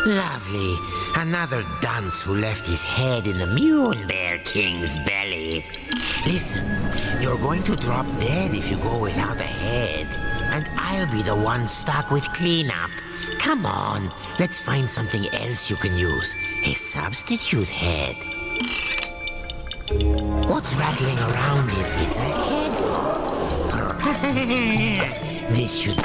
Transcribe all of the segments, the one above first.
Lovely. Another dunce who left his head in the Moon Bear King's belly. Listen, you're going to drop dead if you go without a head. And I'll be the one stuck with cleanup. Come on, let's find something else you can use. A substitute head. What's rattling around it? It's a head. This should...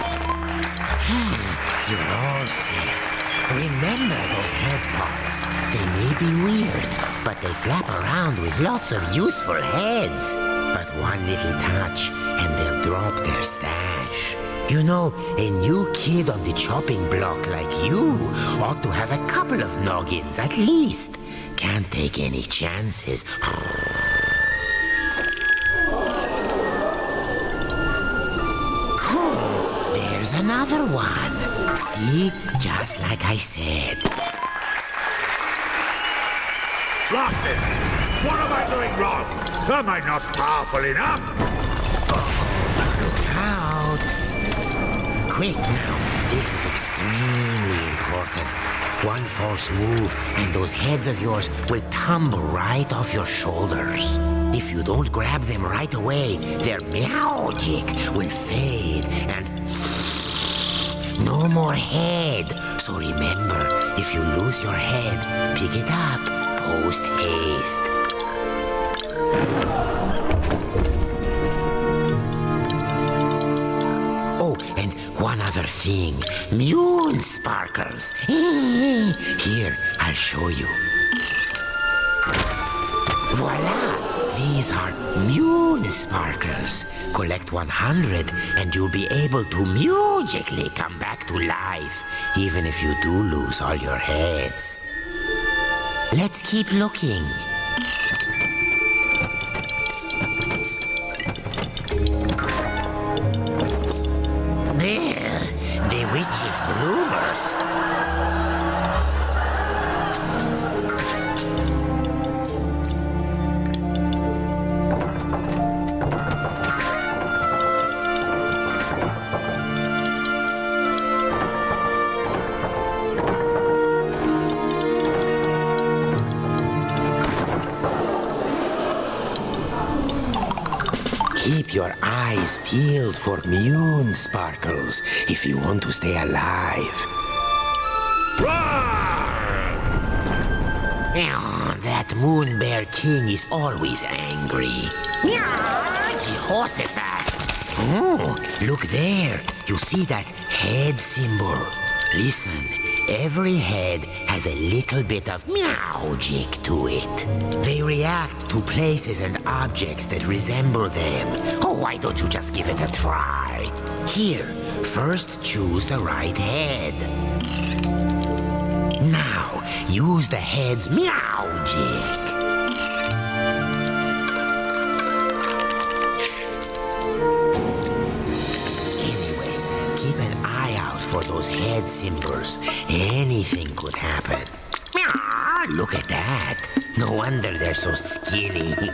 You're all set. Remember those head pops. They may be weird, but they flap around with lots of useful heads. But one little touch, and they'll drop their stash. You know, a new kid on the chopping block like you ought to have a couple of noggins at least. Can't take any chances. There's another one. See? Just like I said. Blast it! What am I doing wrong? Am I not powerful enough? Look out. Quick now. This is extremely important. One false move, and those heads of yours will tumble right off your shoulders. If you don't grab them right away, their magic will fade and... No more head. So remember, if you lose your head, pick it up post-haste. Oh, and one other thing. Moon sparkles. Here, I'll show you. Voila! These are Moon sparkles. Collect 100 and you'll be able to magically come back to life, even if you do lose all your heads. Let's keep looking. There, the witch's bloomers. Keep your eyes peeled for Moon sparkles if you want to stay alive. That Moon Bear King is always angry. Jehoshaphat! Oh, look there. You see that head symbol? Listen, every head has a little bit of magic to it. They react to places and objects that resemble them. Oh, why don't you just give it a try? Here, first choose the right head. Now, use the head's magic. For those head symbols, anything could happen. Look at that. No wonder they're so skinny. Oh,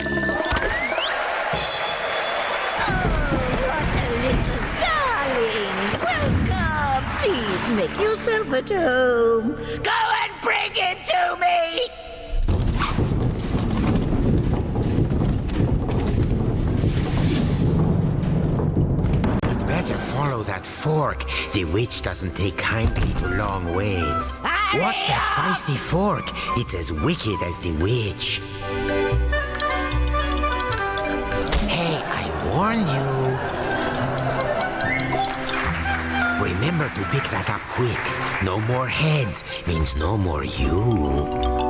what a little darling. Welcome. Please make yourself at home. Go and bring him to me. Better follow that fork. The witch doesn't take kindly to long waits. Watch that feisty fork. It's as wicked as the witch. Hey, I warned you. Remember to pick that up quick. No more heads means no more you.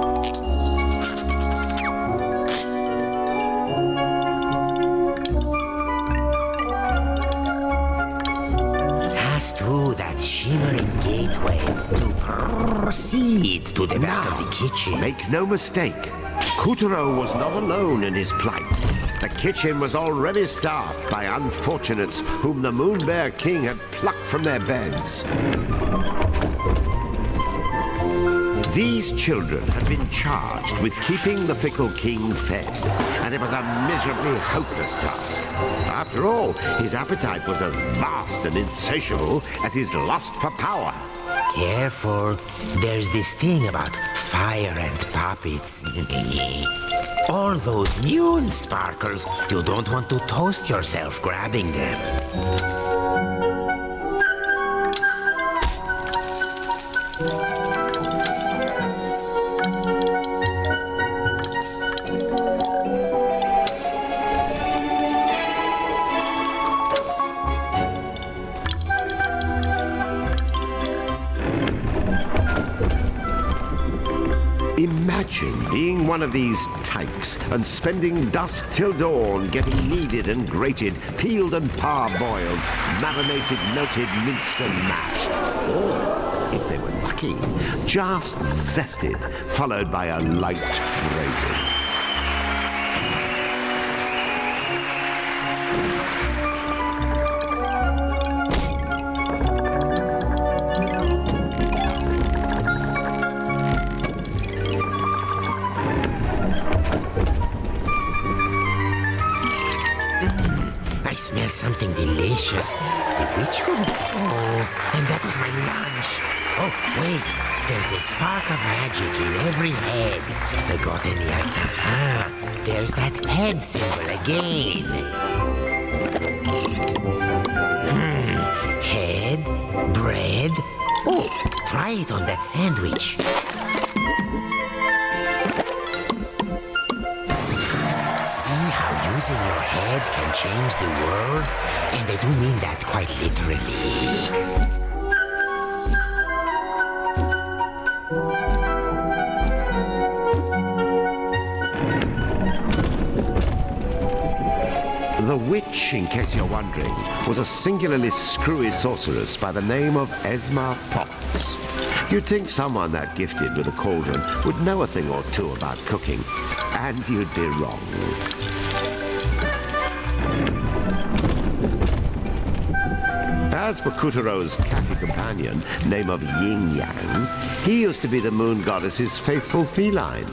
Through that shimmering gateway to proceed to the back of the kitchen. Make no mistake, Kutaro was not alone in his plight. The kitchen was already staffed by unfortunates whom the Moon Bear King had plucked from their beds. These children had been charged with keeping the fickle king fed, and it was a miserably hopeless task. After all, his appetite was as vast and insatiable as his lust for power. Careful. There's this thing about fire and puppets. All those Mune sparkles, you don't want to toast yourself grabbing them. Imagine being one of these tykes and spending dusk till dawn getting kneaded and grated, peeled and parboiled, marinated, melted, minced and mashed. Or, if they were lucky, just zested, followed by a light grating. I smell something delicious. The witch could... Oh, and that was my lunch. Oh, wait. There's a spark of magic in every head. Forgot any idea? Ah, there's that head symbol again. Head, bread. Oh, try it on that sandwich. See how using your head can change the world? And I do mean that quite literally. The witch, in case you're wondering, was a singularly screwy sorceress by the name of Esma Potts. You'd think someone that gifted with a cauldron would know a thing or two about cooking, and you'd be wrong. As for Kutero's catty companion, name of Yin Yang, he used to be the moon goddess's faithful feline.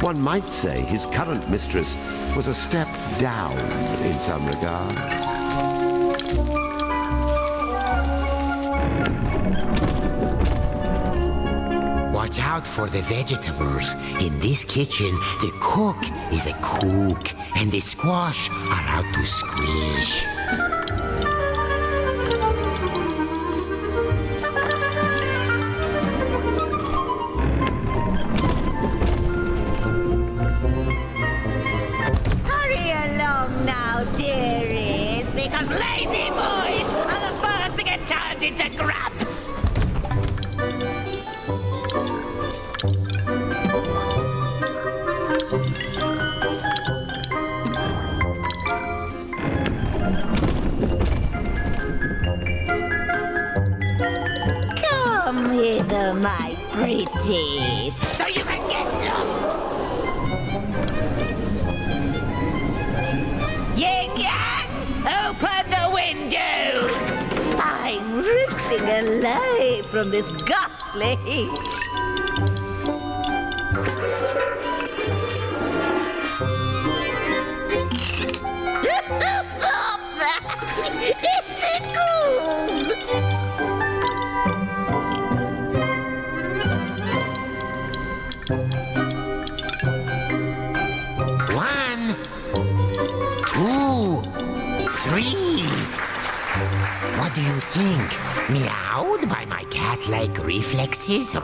One might say his current mistress was a step down in some regards. Watch out for the vegetables. In this kitchen, the cook is a cook, and the squash are out to squish. Hurry along now, dearies, because lazy boys are the first to get turned into grubs. Come hither, my pretties, so you can get lost. Yin Yang, open the windows. I'm roasting alive from this ghastly heat. Stop that! It tickles! One, two, three. What do you think? Meowed by my cat-like reflexes?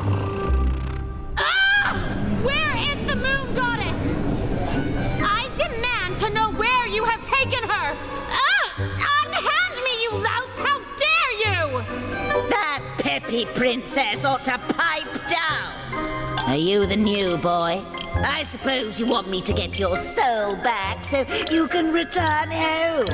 Where is the moon goddess? I demand to know where you have taken her! Unhand me, you louts! How dare you! That peppy princess ought to pipe down. Are you the new boy? I suppose you want me to get your soul back so you can return home.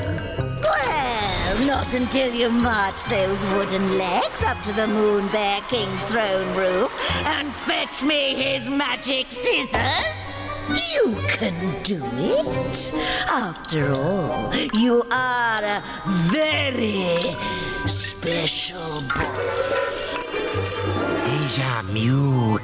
Well, not until you march those wooden legs up to the Moon Bear King's throne room and fetch me his magic scissors. You can do it. After all, you are a very special boy. Deja Mew.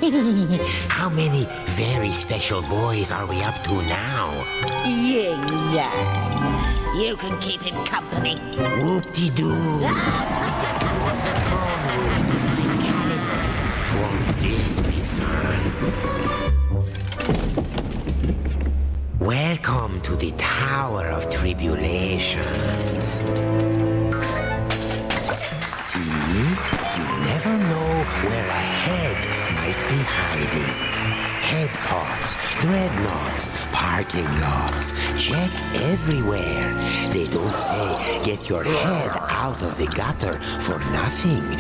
How many very special boys are we up to now? Yin Yang. You can keep him company. Whoop-de-doo. We get towards the throne room to find Calendar. to the Tower of Tribulations. See? You never know where a head might be hiding. Head pods, dreadnoughts, parking lots. Check everywhere. They don't say get your head out of the gutter for nothing.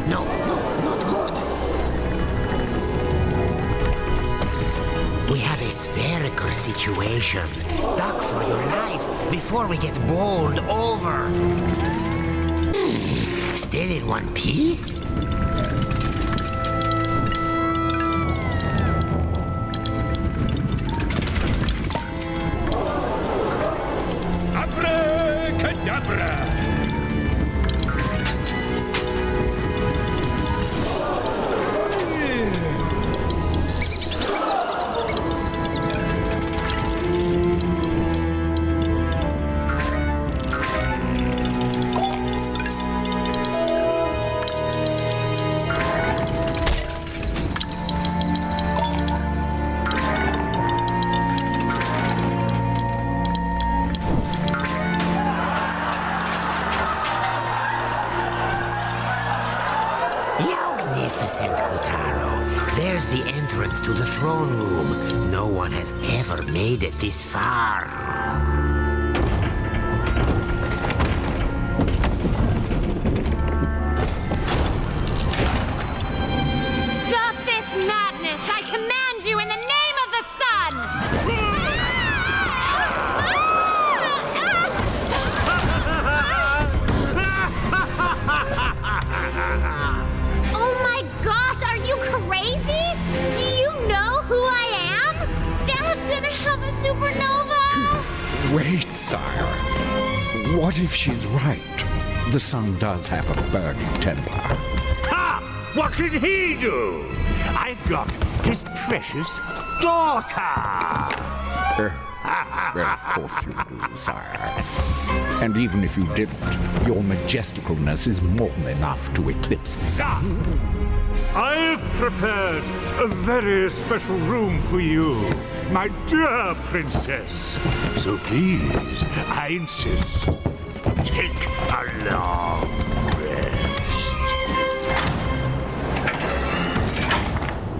No, not good. We have a spherical situation. Duck for your life before we get bowled over. Still in one piece? Abracadabra! Magnificent, Kotaro. There's the entrance to the throne room. No one has ever made it this far. Stop this madness! I command you in the name of the sun! Oh my gosh, are you crazy? Do you know who I am? Dad's gonna have a supernova! Wait, sire. What if she's right? The sun does have a burning temper. Ha! What can he do? I've got his precious daughter! Well, of course you do, sire. And even if you didn't, your majesticalness is more than enough to eclipse the sun. I've prepared a very special room for you, my dear princess. So please, I insist, take a long rest.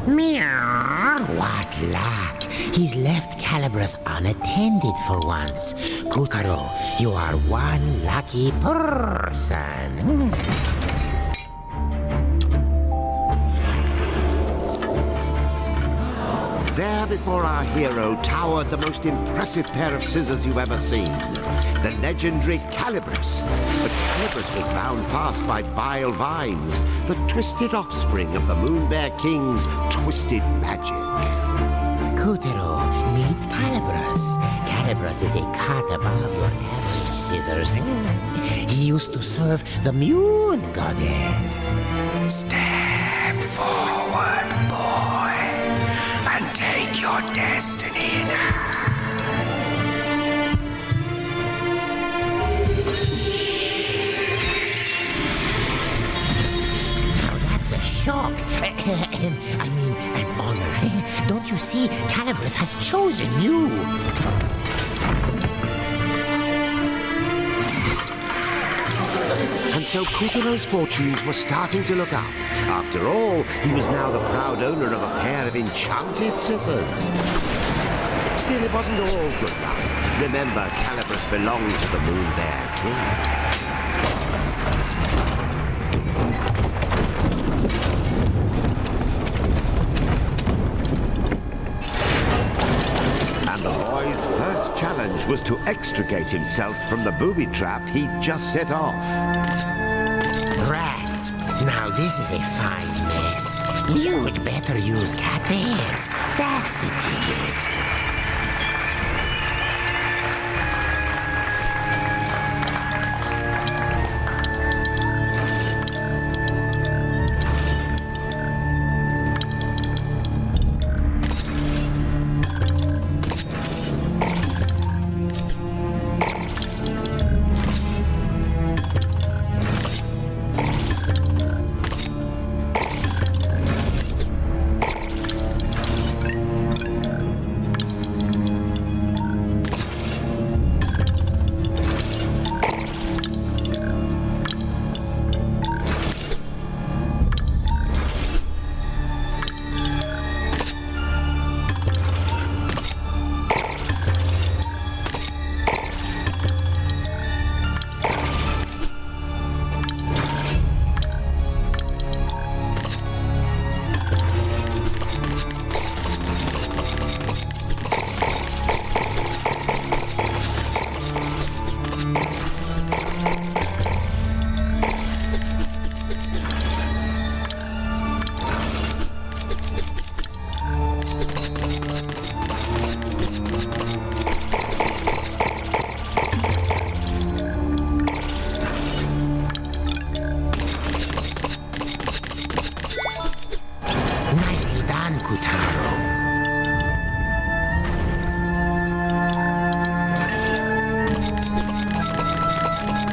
Meow. What luck. He's left Calibras unattended for once. Kotaro, you are one lucky person. There before our hero towered the most impressive pair of scissors you've ever seen. The legendary Calibras. But Calibras was bound fast by vile vines, the twisted offspring of the Moon Bear King's twisted magic. Kotaro, meet Calibras. Calibras is a cut above your average scissors. He used to serve the Moon Goddess. Step forward, boy, and take your destiny in hand. an honor. Don't you see? Calibres has chosen you. And so Cutulo's fortunes were starting to look up. After all, he was now the proud owner of a pair of enchanted scissors. Still, it wasn't all good luck. Remember, Calibres belonged to the Moon Bear King. And the boy's first challenge was to extricate himself from the booby trap he'd just set off. Rats. Now this is a fine mess. You'd better use cat air. That's the ticket.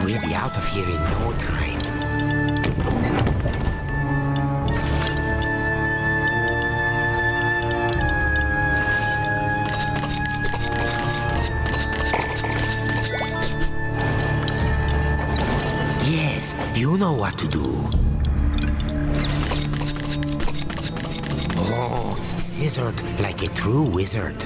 We'll be out of here in no time. Yes, you know what to do. Oh, scissored like a true wizard.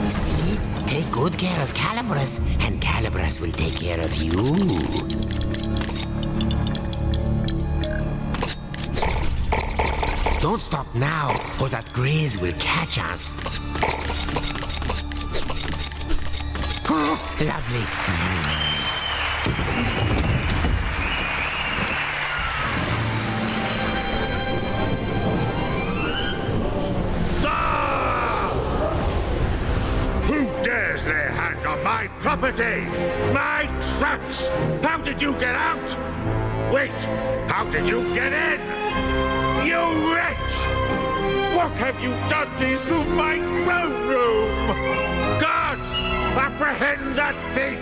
See? Take good care of Calibres, and Calibres will take care of you. Don't stop now, or that graze will catch us. Oh, lovely. Very nice. Who dares lay a hand on my property? My traps! How did you get out? Wait, how did you get in? You wretch! What have you done to my throne room? Guards! Apprehend that thief!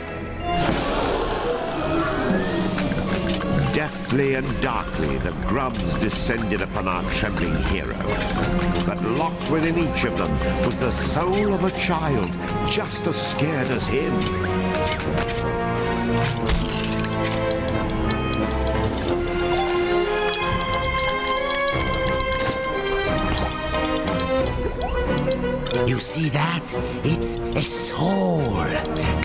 Deftly and darkly, the grubs descended upon our trembling hero. But locked within each of them was the soul of a child, just as scared as him. You see that? It's a soul.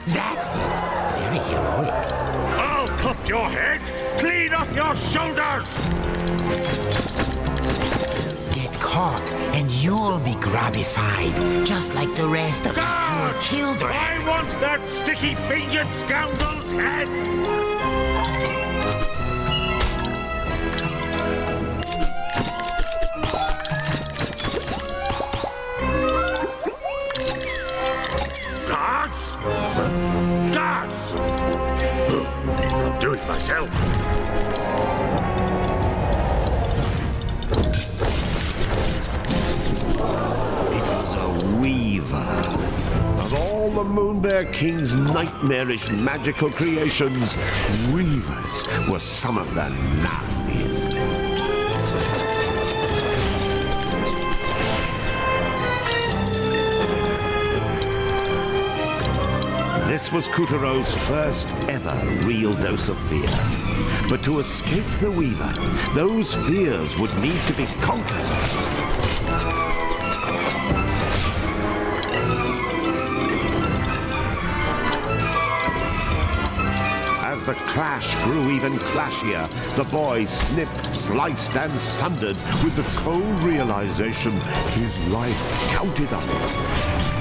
That's it. Very heroic. I'll cut your head clean off your shoulders! Get caught, and you'll be grabbified, just like the rest of these poor Guards! children. I want that sticky-fingered scoundrel's head! Guards! Guards! I'll do it myself. It was a weaver. Of all the Moon Bear King's nightmarish magical creations, weavers were some of the nastiest. This was Kutero's first ever real dose of fear. But to escape the Weaver, those fears would need to be conquered. As the clash grew even clashier, the boy snipped, sliced, and sundered with the cold realization his life counted on it.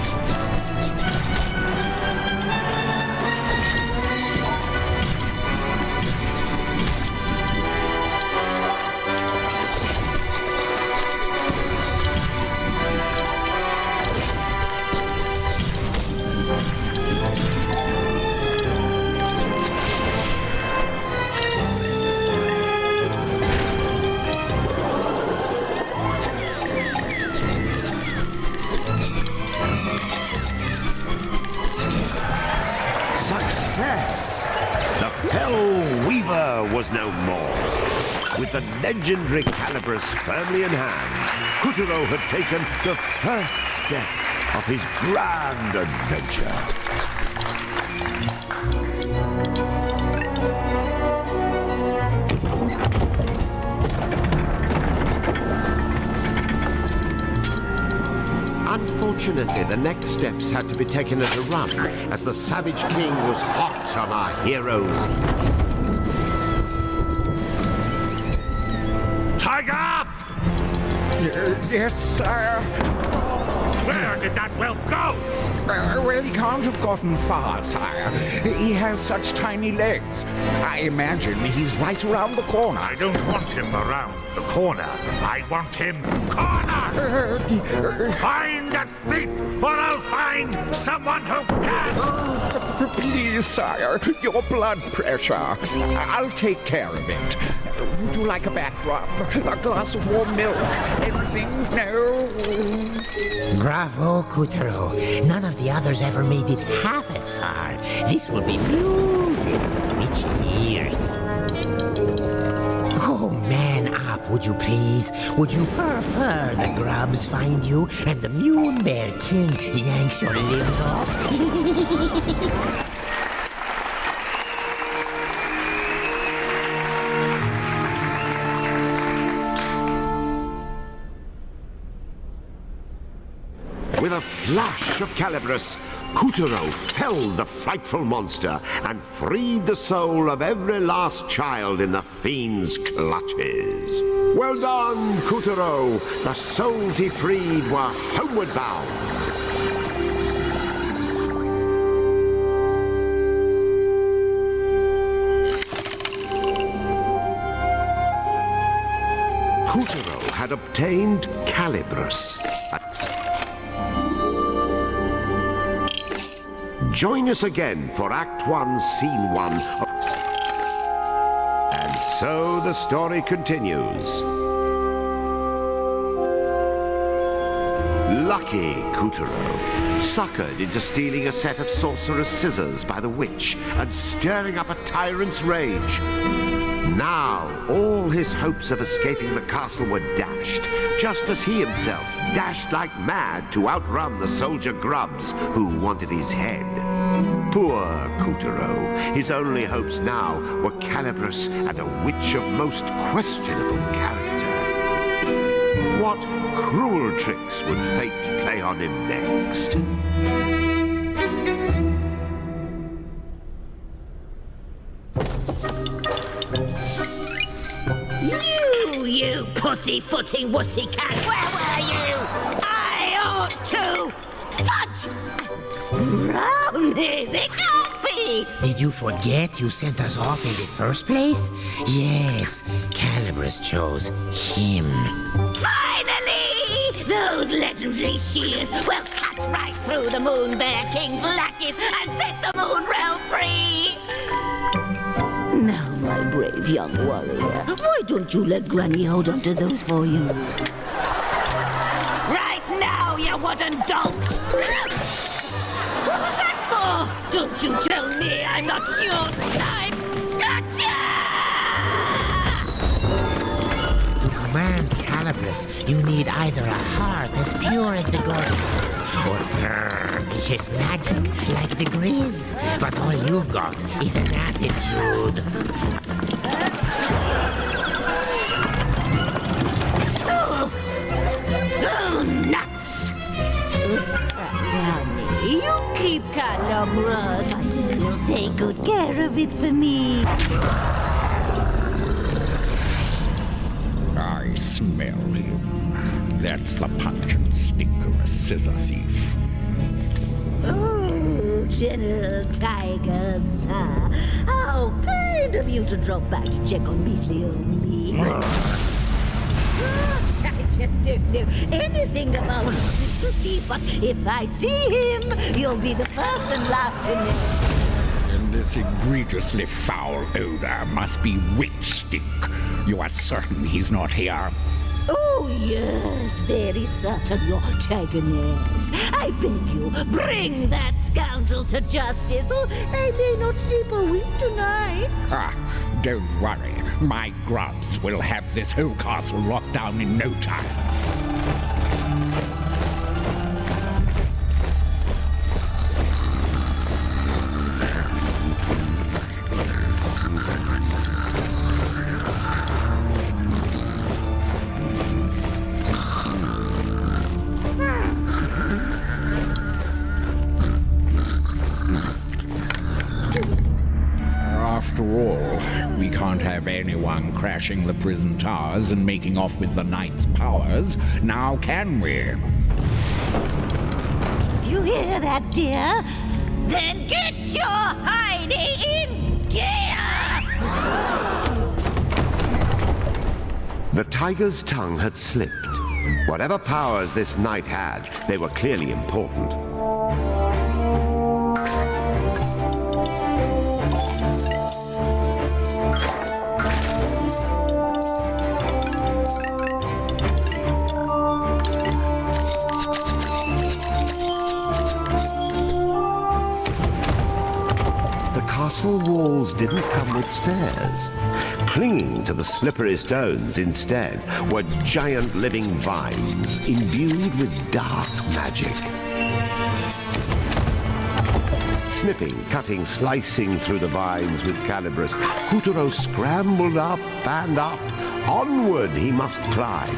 Success! The Fell Weaver was no more. With the legendary Calibris firmly in hand, Kutero had taken the first step of his grand adventure. Unfortunately, the next steps had to be taken at a run, as the Savage King was hot on our heroes. Tiger up! Yes, sire. Where did that whelp go? Well, he can't have gotten far, sire. He has such tiny legs. I imagine he's right around the corner. I don't want him around the corner. I want him cornered! Find that thief, or I'll find someone who can! Please, sire, your blood pressure. I'll take care of it. Would you like a back rub? A glass of warm milk? Anything? No? Bravo, Kutero. None of the others ever made it half as far. This will be music to the witch's ears. Oh, man up, would you please? Would you prefer the grubs find you and the Moon Bear King yanks your limbs off? With a flash of Calibris, Kutero felled the frightful monster and freed the soul of every last child in the fiend's clutches. Well done, Kutero! The souls he freed were homeward bound. Kutero had obtained Calibris. Join us again for Act 1, Scene 1. And so the story continues. Lucky Kutero, suckered into stealing a set of sorcerer's scissors by the witch and stirring up a tyrant's rage. Now, all his hopes of escaping the castle were dashed, just as he himself dashed like mad to outrun the soldier grubs who wanted his head. Poor Kutero. His only hopes now were Calibris and a witch of most questionable character. What cruel tricks would fate play on him next? You pussy-footing wussy-cat! Where were you? I ought to fudge! Brownies, it can't be! Did you forget you sent us off in the first place? Yes, Calibris chose him. Finally! Those legendary shears will cut right through the Moon Bear King's lackeys and set the Moon Realm free! Now, my brave young warrior, why don't you let Granny hold on to those for you? Right now, you wooden dolt! What was that? Don't you tell me I'm not your type! Gotcha! To command Calabrus, you need either a heart as pure as the goddesses, or vicious magic like the Grizz. But all you've got is an attitude. Oh, nuts! Honey, you keep Calabrus. You'll take good care of it for me. I smell him. That's the punch and stick of a scissor thief. Oh, General Tiger, sir. How kind of you to drop by to check on measly old me. Gosh, I just don't know anything about Mr. Thief, but if I see him, you'll be the first and last to know. And this egregiously foul odor must be witch stick. You are certain he's not here? Oh, yes, very certain, Your Tiger-ness. I beg you, bring that scoundrel to justice, or I may not sleep a wink tonight. Ah, don't worry. My grubs will have this whole castle locked down in no time. After all, we can't have anyone crashing the prison towers and making off with the knight's powers, now can we? You hear that, dear? Then get your Heidi in gear! The tiger's tongue had slipped. Whatever powers this knight had, they were clearly important. The castle walls didn't come with stairs. Clinging to the slippery stones instead were giant living vines imbued with dark magic. Snipping, cutting, slicing through the vines with Calabrus, Kuturo scrambled up and up. Onward he must climb.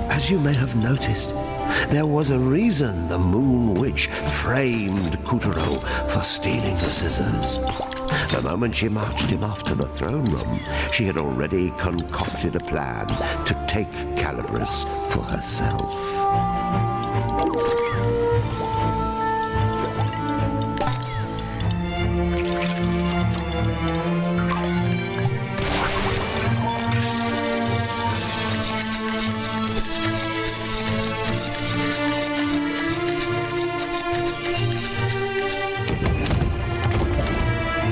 As you may have noticed, there was a reason the Moon Witch framed Kuturo for stealing the scissors. The moment she marched him off to the throne room, she had already concocted a plan to take Calabrus for herself.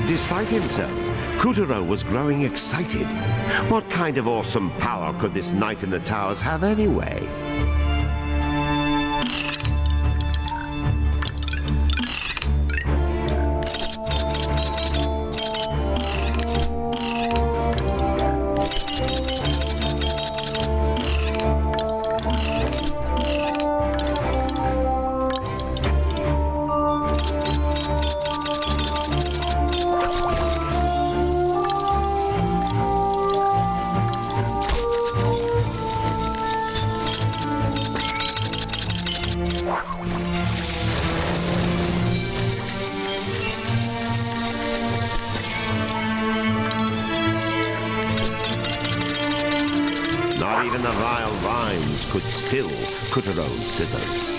Despite himself, Kuturo was growing excited. What kind of awesome power could this knight in the towers have anyway? Not even the vile vines could still Kutero's scissors.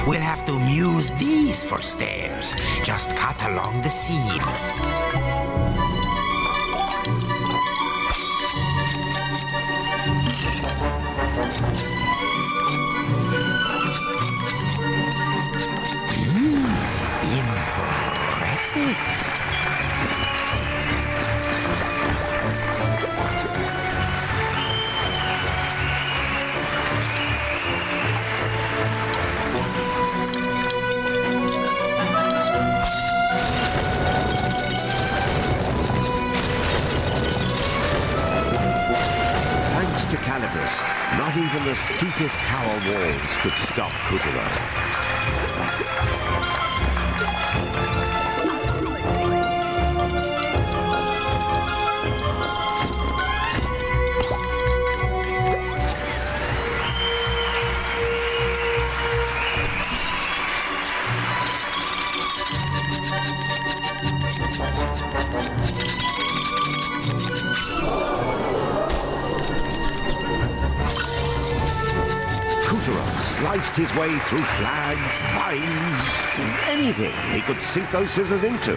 We'll have to use these for stairs. Just cut along the seam. Impressive. Thanks to Calibus, not even the steepest tower walls could stop Kutero. Sliced his way through flags, vines, anything he could sink those scissors into.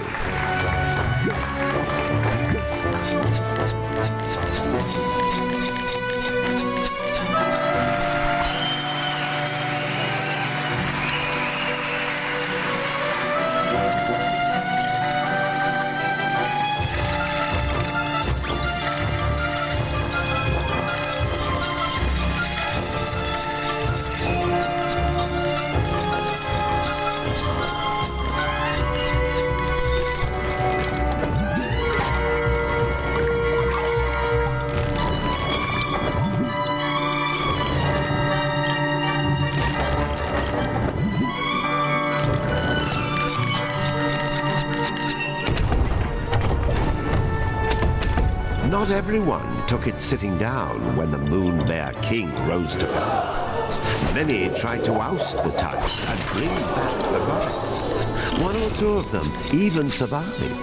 Not everyone took it sitting down when the Moon Bear King rose to power. Many tried to oust the tyrant and bring back the goddess. One or two of them even survived.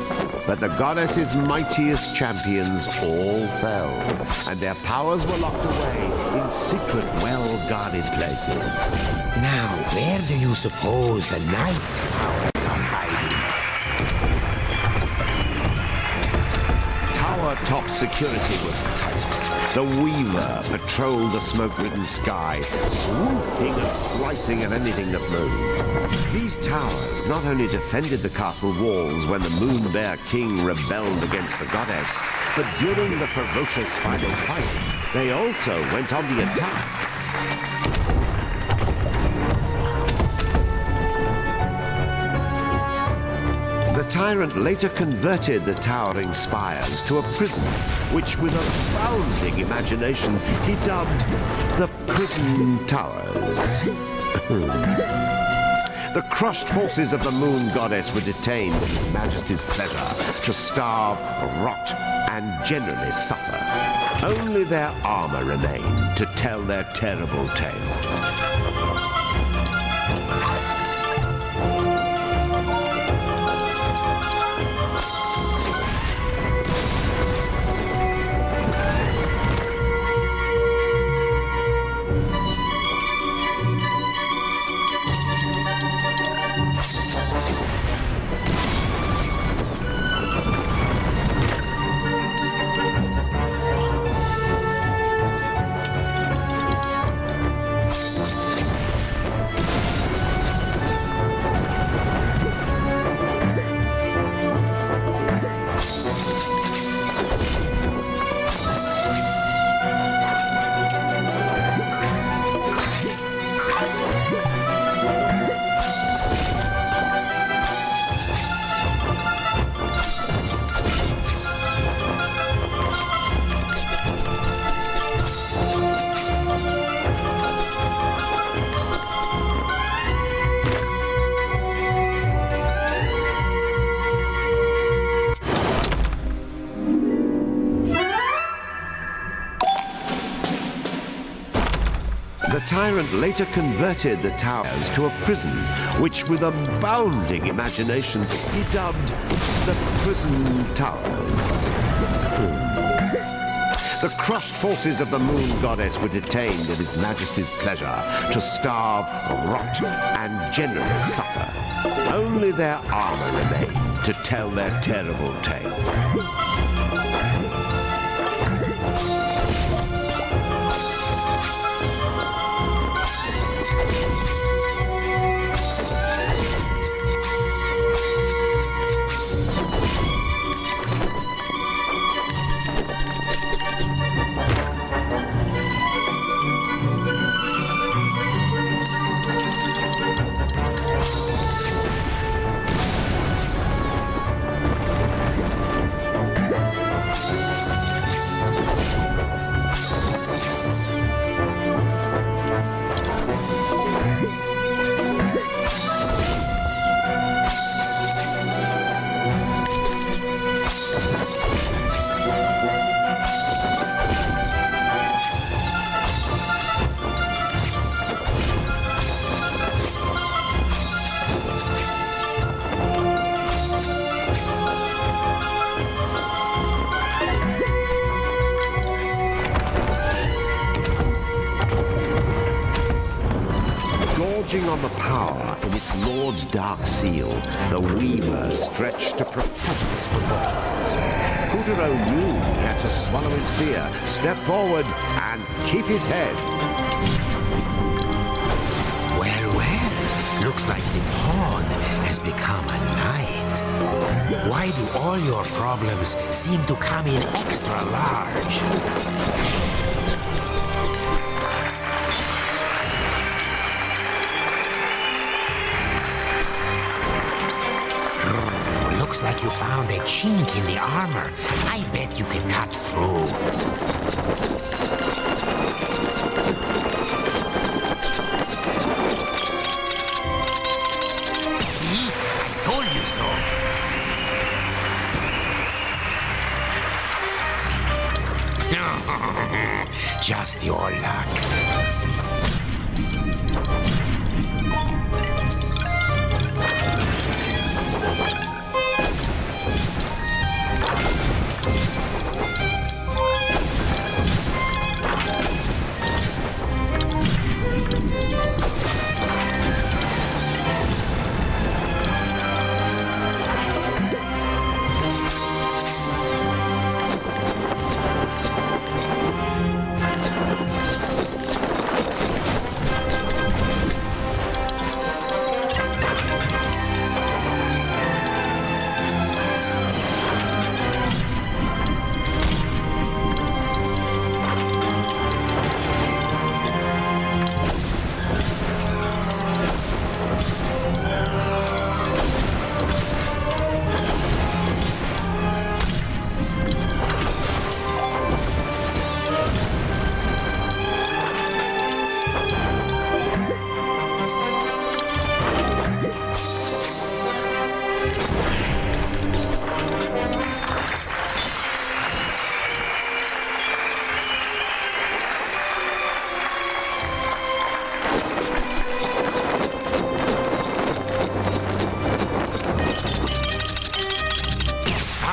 But the goddess's mightiest champions all fell, and their powers were locked away in secret, well-guarded places. Now, where do you suppose the knight's powers are hiding? Top security was tight. The Weaver patrolled the smoke-ridden sky, swooping and slicing at anything that moved. These towers not only defended the castle walls when the Moon Bear King rebelled against the goddess, but during the ferocious final fight, they also went on the attack. The tyrant later converted the towering spires to a prison, which with a bounding imagination he dubbed the Prison Towers. The crushed forces of the Moon Goddess were detained at His Majesty's pleasure to starve, rot, and generally suffer. Only their armor remained to tell their terrible tale. tyrant later converted the towers to a prison, which with abounding imagination he dubbed the Prison Towers. The crushed forces of the moon goddess were detained at His Majesty's pleasure to starve, rot, and generally suffer. Only their armor remained to tell their terrible tale. On the power in its lord's dark seal, the Weaver stretched to preposterous proportions. Puppeteer knew he had to swallow his fear, step forward, and keep his head. Well, looks like the pawn has become a knight. Why do all your problems seem to come in extra large? Looks like you found a chink in the armor. I bet you can cut through. See? I told you so. Just your luck.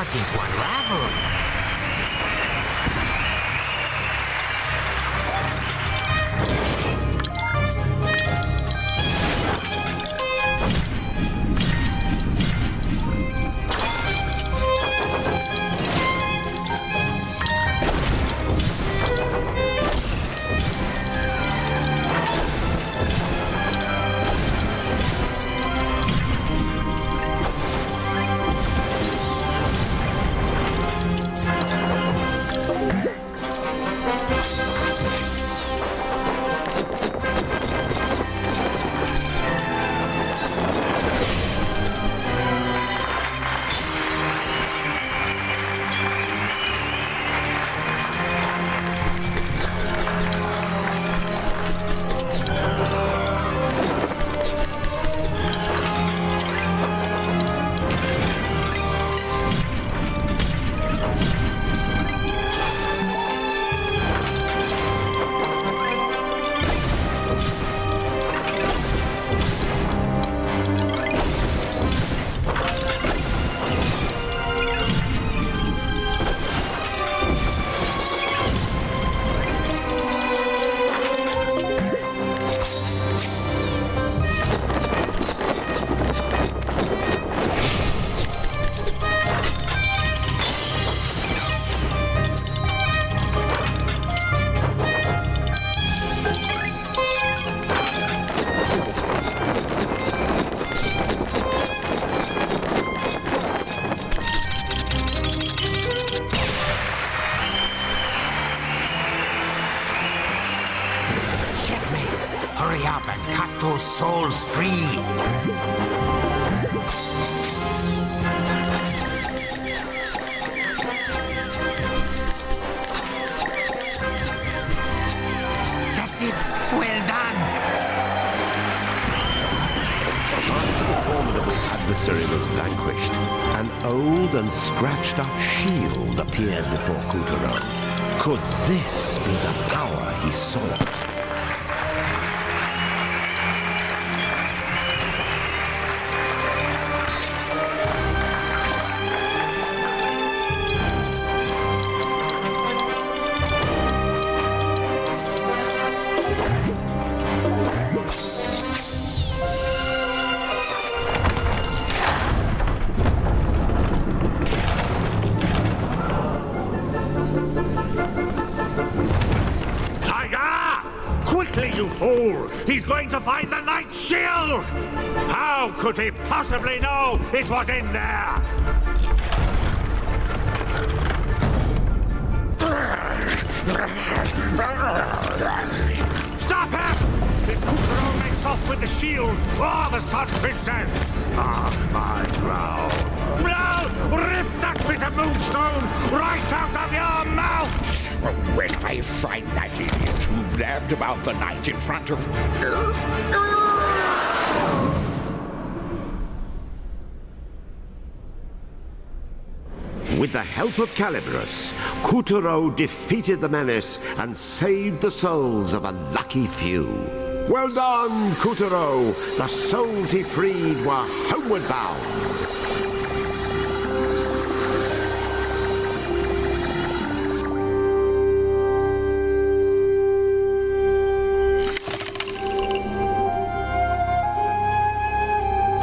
To unravel. those souls free. That's it. Well done. After the formidable adversary was vanquished, an old and scratched-up shield appeared before Kuturo. Could this be the power he sought? You fool! He's going to find the Knight's shield! How could he possibly know it was in there? Stop him! If Kuturo makes off with the shield or the Sun Princess, mark my brow. No! Rip that bit of moonstone right out of your mouth! When I find that idiot who blabbed about the night in front of... With the help of Caliburus, Kuturo defeated the menace and saved the souls of a lucky few. Well done, Kuturo! The souls he freed were homeward bound.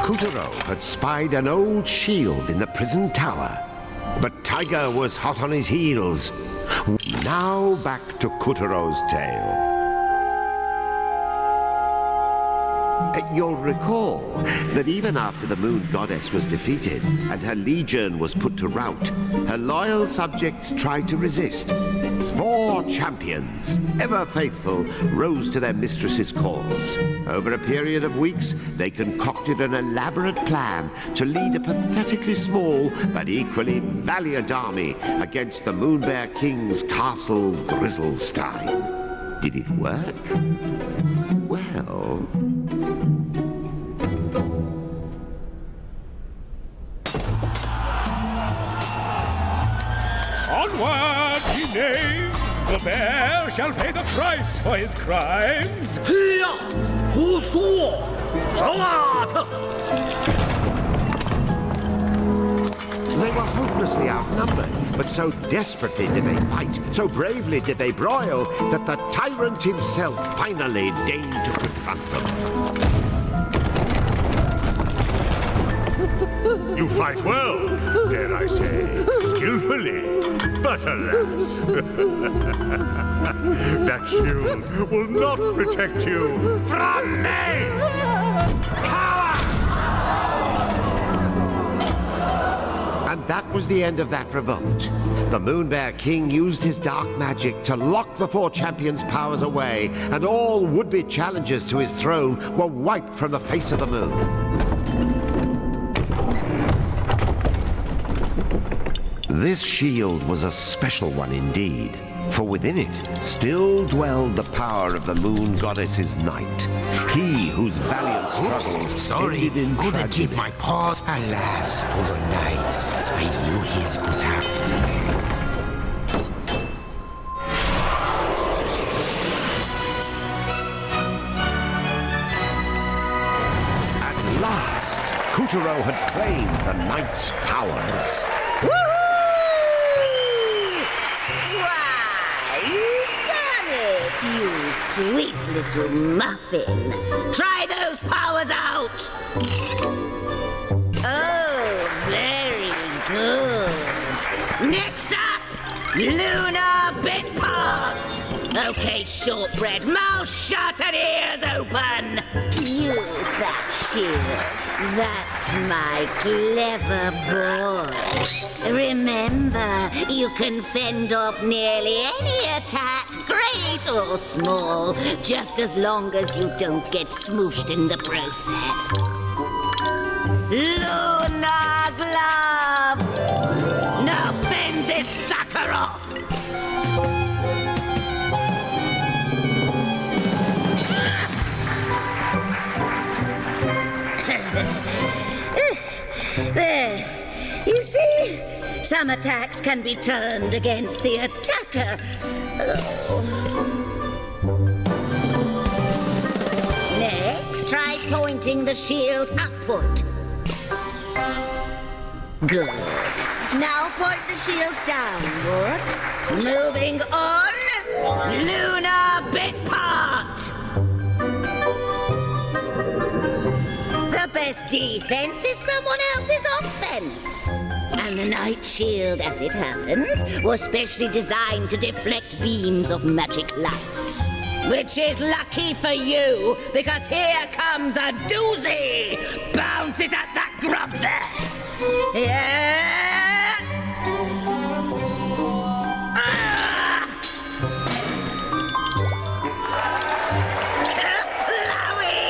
Kuturo had spied an old shield in the prison tower, but Tiger was hot on his heels. Now back to Kuturo's tale. You'll recall that even after the Moon Goddess was defeated and her legion was put to rout, her loyal subjects tried to resist. 4 champions, ever faithful, rose to their mistress's cause. Over a period of weeks, they concocted an elaborate plan to lead a pathetically small but equally valiant army against the Moonbear King's castle Grizzlestein. Did it work? Well... Onward, ye knaves! The bear shall pay the price for his crimes! They were hopelessly outnumbered, but so desperately did they fight, so bravely did they broil, that the tyrant himself finally deigned to confront them. You fight well, dare I say, skillfully, but alas, that shield will not protect you from me! Coward! And that was the end of that revolt. The Moonbear King used his dark magic to lock the 4 champions' powers away, and all would-be challengers to his throne were wiped from the face of the moon. This shield was a special one indeed, for within it still dwelled the power of the Moon Goddess's knight. He whose valiant struggles ended in couldn't tragedy. keep my paws. Alas, poor knight. I knew he could have. At last, Kuturo had claimed the knight's powers. You sweet little muffin. Try those powers out! Oh, very good. Next up, Lunar Bit Parts. Okay, shortbread, mouth shut and ears open! Use that shield. That's my clever boy. Remember, you can fend off nearly any attack, great or small, just as long as you don't get smooshed in the process. Lunar Glove! Now fend this sucker off! There. You see? Some attacks can be turned against the attacker. Next, try pointing the shield upward. Good. Now point the shield downward. Moving on. Lunar bit part. The best defense is someone else's offense. And the Night Shield, as it happens, was specially designed to deflect beams of magic light. Which is lucky for you, because here comes a doozy! Bounce it at that grub there! Yeah! Ah! Kerplowy!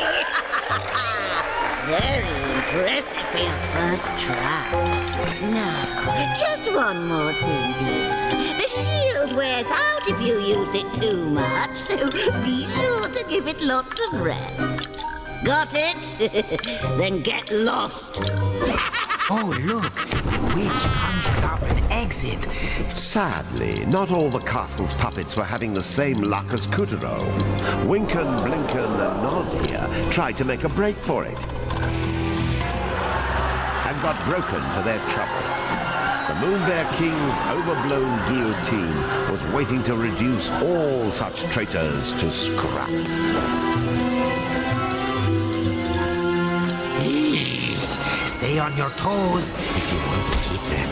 Very impressive for your first try. Now, just one more thing, dear. The shield wears out if you use it too much, so be sure to give it lots of rest. Got it? Then get lost. Oh, look! The witch conjured up an exit. Sadly, not all the castle's puppets were having the same luck as Kuturo. Winken, Blinken, and Nod here tried to make a break for it. And got broken for their trouble. The Moonbear King's overblown guillotine was waiting to reduce all such traitors to scrap. Eesh. Stay on your toes if you want to keep them.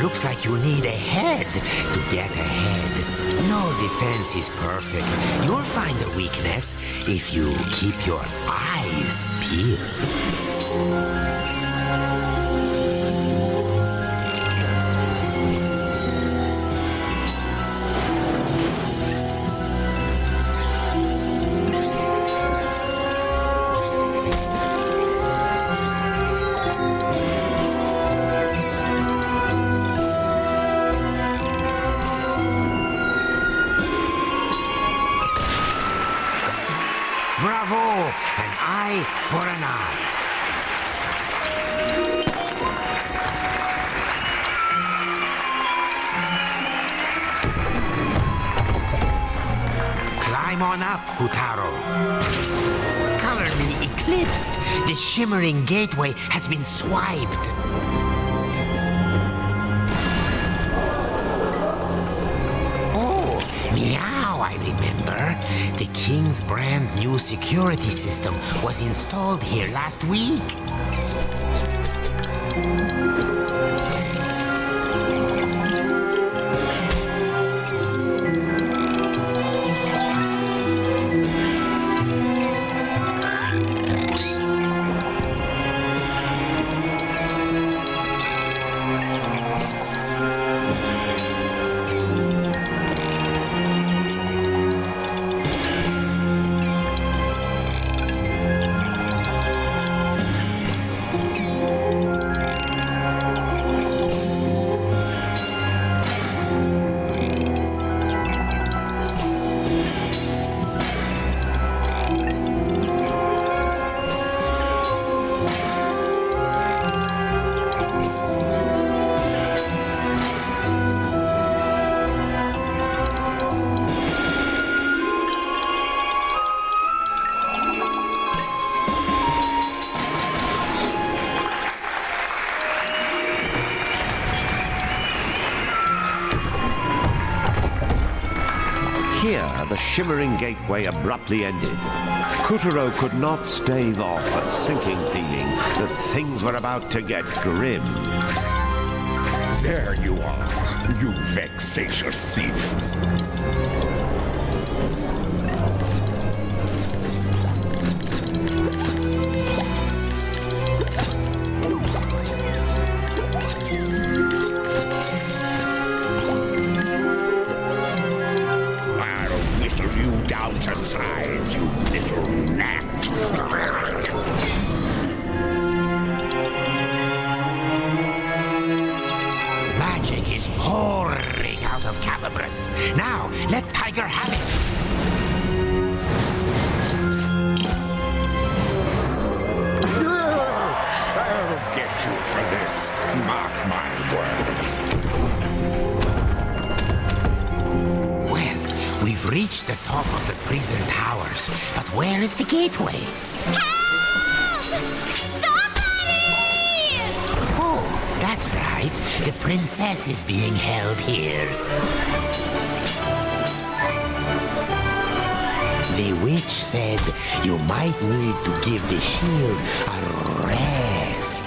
Looks like you need a head to get ahead. No defense is perfect. You'll find a weakness if you keep your eyes peeled. Bravo! An eye for an eye. Climb on up, Kutaro. Colorly eclipsed. The shimmering gateway has been swiped. Oh, meow, I remember. The King's brand new security system was installed here last week. Here, the shimmering gateway abruptly ended. Kuturo could not stave off a sinking feeling that things were about to get grim. There you are, you vexatious thief. I'll whittle you down to size, you little gnat. Magic is pouring out of Calibras. Now, let Tiger have it. I'll get you for this, mark my words. Well, we've reached the top of the prison towers, but where is the gateway? Help! Somebody! Oh, that's right. The princess is being held here. The witch said you might need to give the shield a rest.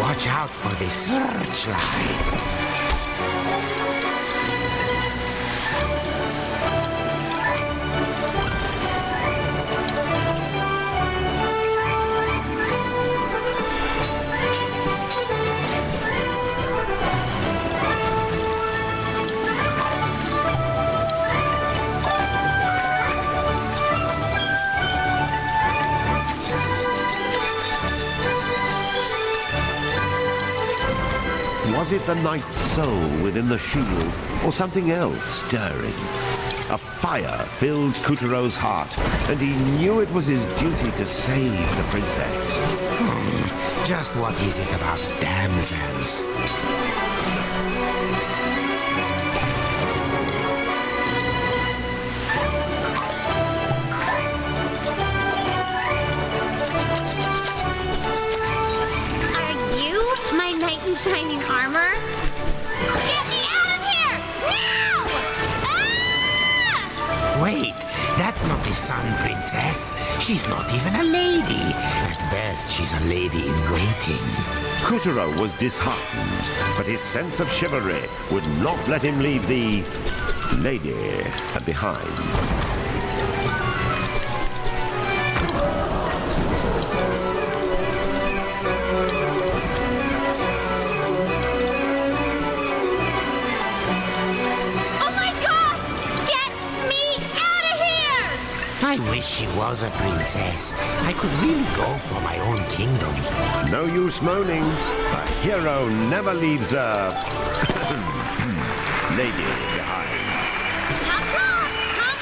Watch out for the searchlight. Was it the knight's soul within the shield, or something else stirring? A fire filled Kutero's heart, and he knew it was his duty to save the princess. Just what is it about damsels? My knight in shining armor? Get me out of here! Now! Ah! Wait, that's not the Sun Princess. She's not even a lady. At best, she's a lady in waiting. Kutero was disheartened, but his sense of chivalry would not let him leave the lady behind. I wish she was a princess. I could really go for my own kingdom. No use moaning. A hero never leaves a lady behind. Cha-cha! Come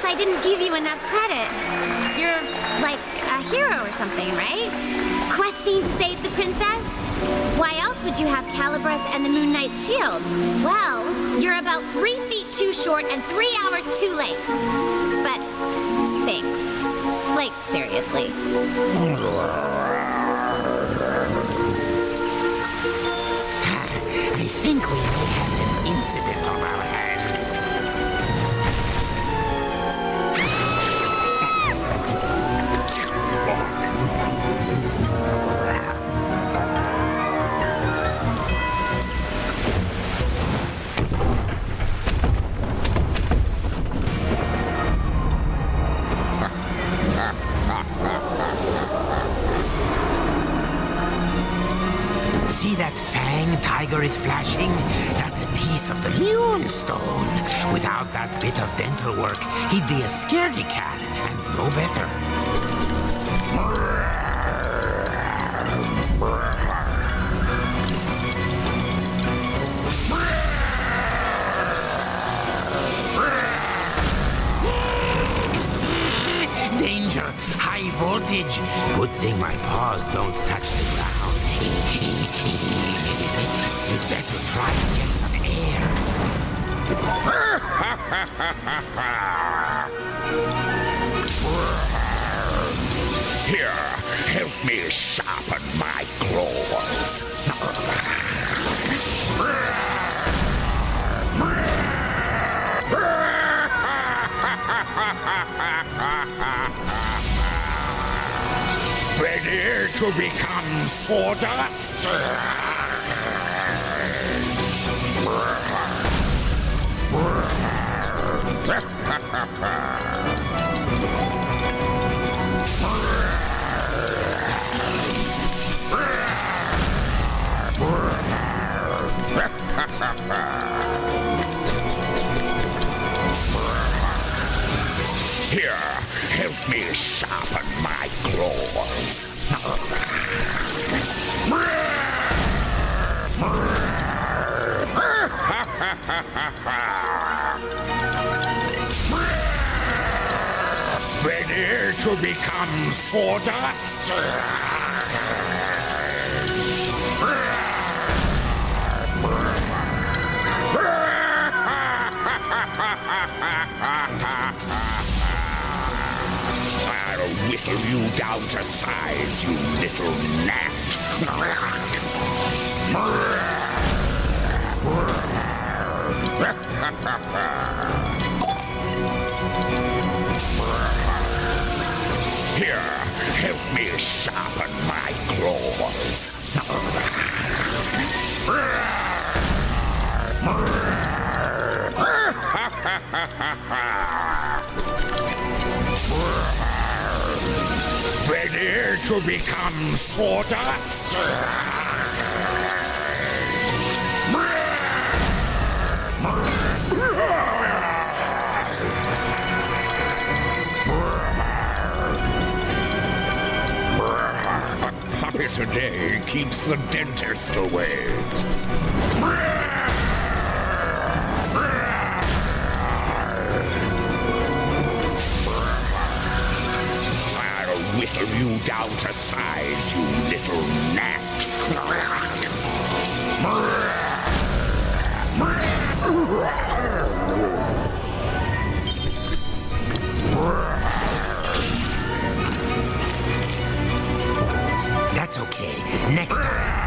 I didn't give you enough credit. You're like a hero or something, right? Questing to save the princess? Why else would you have Calibras and the Moon Knight's shield? Well, you're about 3 feet too short and 3 hours too late. But thanks. Like, seriously. I think we may have an incident on our hands. stone. Without that bit of dental work, he'd be a scaredy cat and no better. Danger! High voltage! Good thing my paws don't touch the ground. You'd better try and get some air. Here, help me sharpen my claws. Ready to become sawdust? Here, help me sharpen my claws. Ready to become sawdust? I'll whittle you down to size, you little gnat. Here, help me sharpen my claws. Ready to become sawdust? A puppet a day keeps the dentist away. I'll whittle you down to size, you little gnat. That's okay. Next time.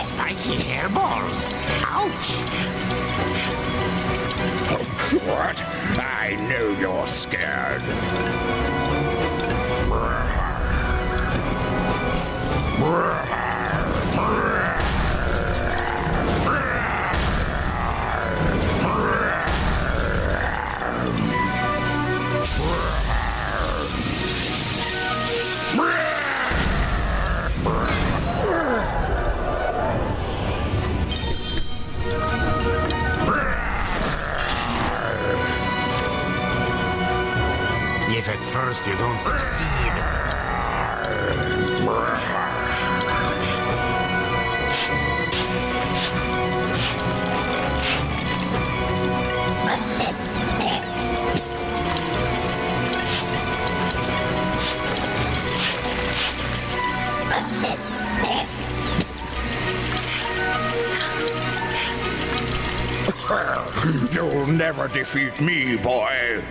Spiky hairballs. Ouch! What? I know you're scared. If at first you don't succeed, You'll never defeat me, boy.